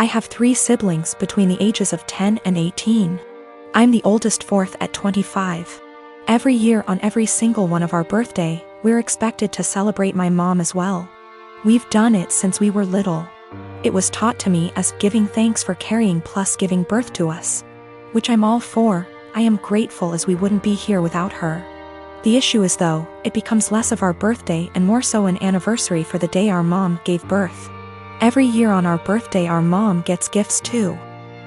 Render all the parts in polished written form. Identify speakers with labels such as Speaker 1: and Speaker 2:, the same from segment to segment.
Speaker 1: have 3 siblings between the ages of 10 and 18. I'm the oldest, fourth at 25. Every year on every single one of our birthday, we're expected to celebrate my mom as well. We've done it since we were little. It was taught to me as giving thanks for carrying plus giving birth to us. Which I'm all for. I am grateful as we wouldn't be here without her. The issue is though, it becomes less of our birthday and more so an anniversary for the day our mom gave birth. Every year on our birthday our mom gets gifts too.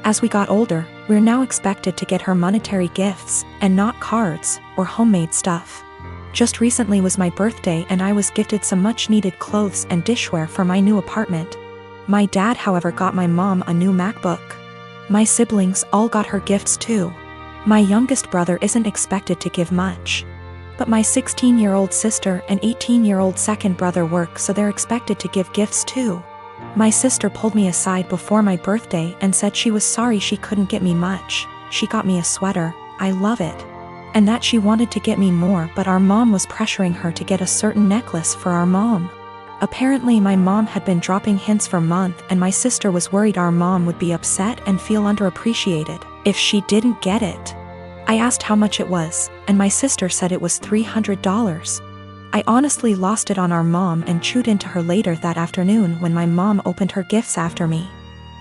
Speaker 1: As we got older, we're now expected to get her monetary gifts, and not cards, or homemade stuff. Just recently was my birthday and I was gifted some much needed clothes and dishware for my new apartment. My dad however got my mom a new MacBook. My siblings all got her gifts too. My youngest brother isn't expected to give much. But my 16-year-old sister and 18-year-old second brother work, so they're expected to give gifts too. My sister pulled me aside before my birthday and said she was sorry she couldn't get me much. She got me a sweater, I love it. And that she wanted to get me more, but our mom was pressuring her to get a certain necklace for our mom. Apparently my mom had been dropping hints for months and my sister was worried our mom would be upset and feel underappreciated if she didn't get it. I asked how much it was, and my sister said it was $300. I honestly lost it on our mom and chewed into her later that afternoon when my mom opened her gifts after me.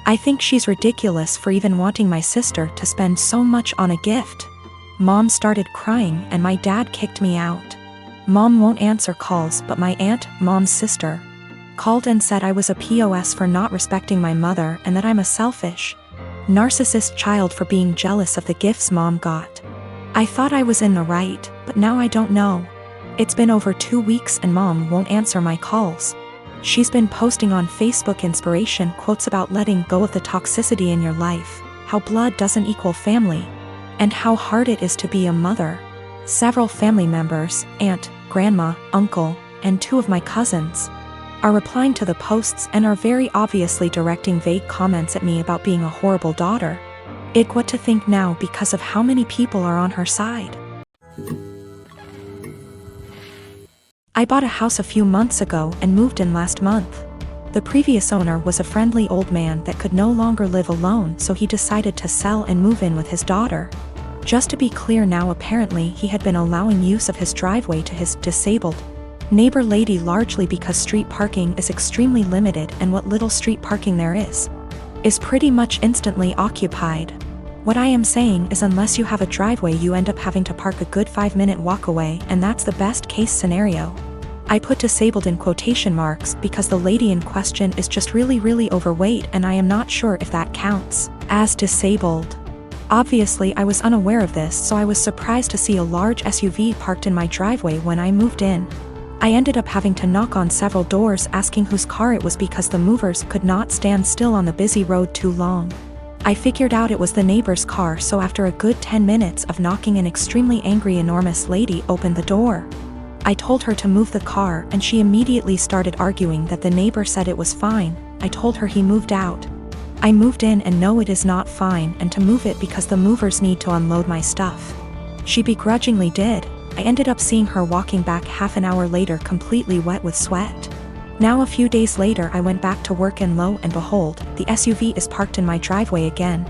Speaker 1: I think she's ridiculous for even wanting my sister to spend so much on a gift. Mom started crying and my dad kicked me out. Mom won't answer calls, but my aunt, mom's sister, called and said I was a POS for not respecting my mother and that I'm a selfish, narcissist child for being jealous of the gifts mom got. I thought I was in the right, but now I don't know. It's been over 2 weeks and mom won't answer my calls. She's been posting on Facebook inspiration quotes about letting go of the toxicity in your life, how blood doesn't equal family, and how hard it is to be a mother. Several family members, aunt, grandma, uncle, and 2 of my cousins, are replying to the posts and are very obviously directing vague comments at me about being a horrible daughter. What to think now because of how many people are on her side. I bought a house a few months ago and moved in last month. The previous owner was a friendly old man that could no longer live alone, so he decided to sell and move in with his daughter. Just to be clear now, apparently he had been allowing use of his driveway to his disabled neighbor lady largely because street parking is extremely limited and what little street parking there is pretty much instantly occupied. What I am saying is unless you have a driveway you end up having to park a good 5-minute walk away, and that's the best case scenario. I put disabled in quotation marks because the lady in question is just really overweight and I am not sure if that counts as disabled. Obviously I was unaware of this, so I was surprised to see a large SUV parked in my driveway when I moved in. I ended up having to knock on several doors asking whose car it was because the movers could not stand still on the busy road too long. I figured out it was the neighbor's car, so after a good 10 minutes of knocking, an extremely angry enormous lady opened the door. I told her to move the car and she immediately started arguing that the neighbor said it was fine. I told her he moved out. I moved in and no, it is not fine, and to move it because the movers need to unload my stuff. She begrudgingly did. I ended up seeing her walking back half an hour later completely wet with sweat. Now a few days later I went back to work and lo and behold, the SUV is parked in my driveway again.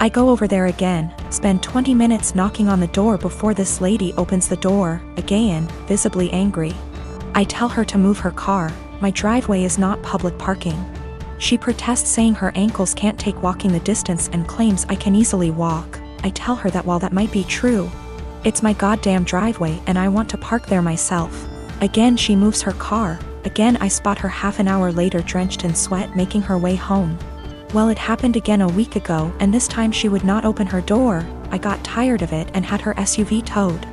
Speaker 1: I go over there again, spend 20 minutes knocking on the door before this lady opens the door, again, visibly angry. I tell her to move her car. My driveway is not public parking. She protests saying her ankles can't take walking the distance and claims I can easily walk. I tell her that while that might be true, it's my goddamn driveway and I want to park there myself. Again she moves her car. Again I spot her half an hour later drenched in sweat making her way home. Well, it happened again a week ago and this time she would not open her door. I got tired of it and had her SUV towed.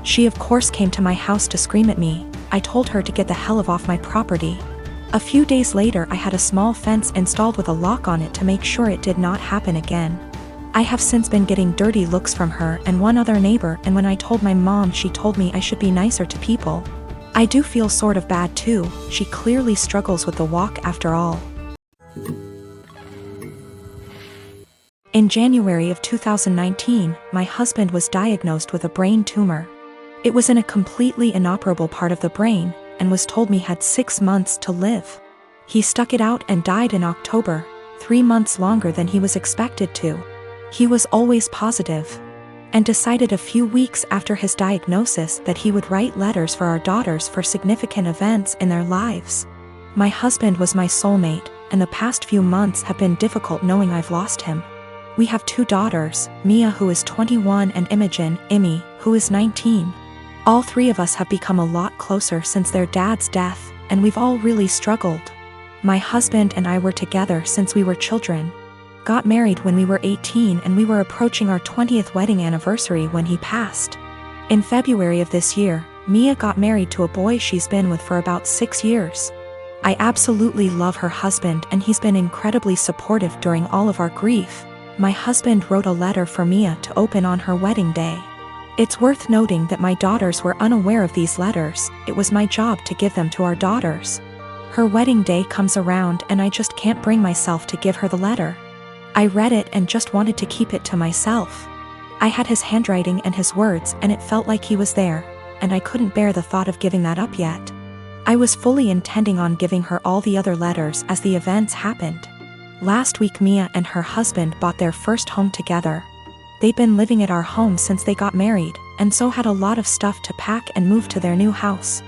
Speaker 1: She of course came to my house to scream at me. I told her to get the hell off my property. A few days later I had a small fence installed with a lock on it to make sure it did not happen again. I have since been getting dirty looks from her and one other neighbor, and when I told my mom she told me I should be nicer to people. I do feel sort of bad too. She clearly struggles with the walk after all. In January of 2019, my husband was diagnosed with a brain tumor. It was in a completely inoperable part of the brain, and was told me had 6 months to live. He stuck it out and died in October, 3 months longer than he was expected to. He was always positive, and decided a few weeks after his diagnosis that he would write letters for our daughters for significant events in their lives. My husband was my soulmate, and the past few months have been difficult knowing I've lost him. We have 2 daughters, Mia, who is 21, and Imogen, Imi, who is 19. All 3 of us have become a lot closer since their dad's death, and we've all really struggled. My husband and I were together since we were children. Got married when we were 18, and we were approaching our 20th wedding anniversary when he passed. In February of this year, Mia got married to a boy she's been with for about 6 years. I absolutely love her husband, and he's been incredibly supportive during all of our grief. My husband wrote a letter for Mia to open on her wedding day. It's worth noting that my daughters were unaware of these letters. It was my job to give them to our daughters. Her wedding day comes around and I just can't bring myself to give her the letter. I read it and just wanted to keep it to myself. I had his handwriting and his words, and it felt like he was there, and I couldn't bear the thought of giving that up yet. I was fully intending on giving her all the other letters as the events happened. Last week, Mia and her husband bought their first home together. They'd been living at our home since they got married, and so had a lot of stuff to pack and move to their new house.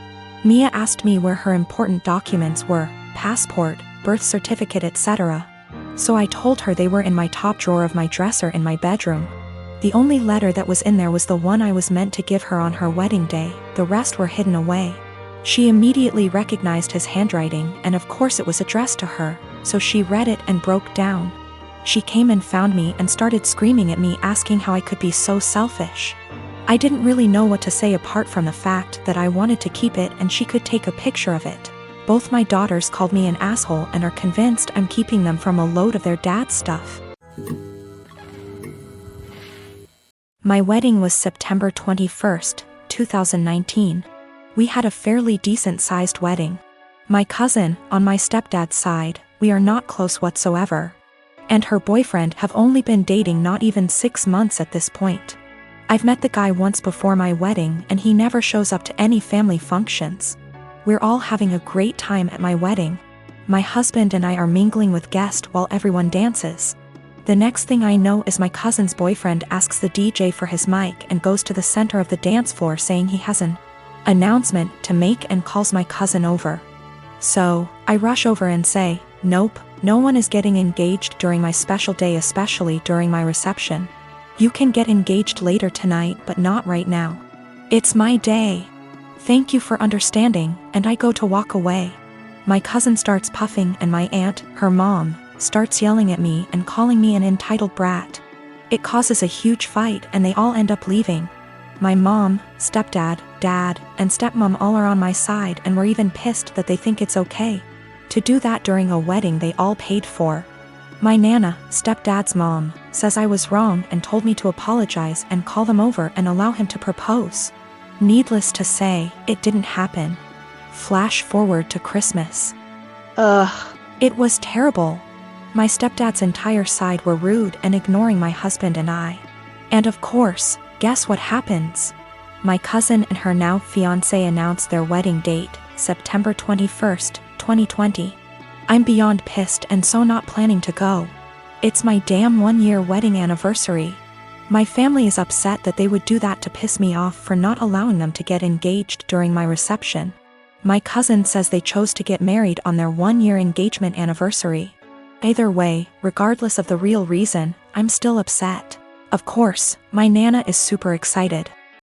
Speaker 1: Mia asked me where her important documents were, passport, birth certificate, etc. So I told her they were in my top drawer of my dresser in my bedroom. The only letter that was in there was the one I was meant to give her on her wedding day. The rest were hidden away. She immediately recognized his handwriting, and of course it was addressed to her, so she read it and broke down. She came and found me and started screaming at me, asking how I could be so selfish. I didn't really know what to say apart from the fact that I wanted to keep it and she could take a picture of it. Both my daughters called me an asshole and are convinced I'm keeping them from a load of their dad's stuff. My wedding was September 21st, 2019. We had a fairly decent-sized wedding. My cousin, on my stepdad's side, we are not close whatsoever, and her boyfriend have only been dating not even 6 months at this point. I've met the guy once before my wedding, and he never shows up to any family functions. We're all having a great time at my wedding. My husband and I are mingling with guests while everyone dances. The next thing I know is my cousin's boyfriend asks the DJ for his mic and goes to the center of the dance floor saying he has an announcement to make and calls my cousin over. So, I rush over and say, "Nope, no one is getting engaged during my special day, especially during my reception. You can get engaged later tonight, but not right now. It's my day. Thank you for understanding," and I go to walk away. My cousin starts puffing and my aunt, her mom, starts yelling at me and calling me an entitled brat. It causes a huge fight and they all end up leaving. My mom, stepdad, dad, and stepmom all are on my side and were even pissed that they think it's okay to do that during a wedding they all paid for. My nana, stepdad's mom, says I was wrong and told me to apologize and call them over and allow him to propose. Needless to say, it didn't happen. Flash forward to Christmas. It was terrible. My stepdad's entire side were rude and ignoring my husband and I. And of course, guess what happens? My cousin and her now fiancé announced their wedding date, September 21st, 2020. I'm beyond pissed and so not planning to go. It's my damn 1-year wedding anniversary. My family is upset that they would do that to piss me off for not allowing them to get engaged during my reception. My cousin says they chose to get married on their 1-year engagement anniversary. Either way, regardless of the real reason, I'm still upset. Of course, my nana is super excited.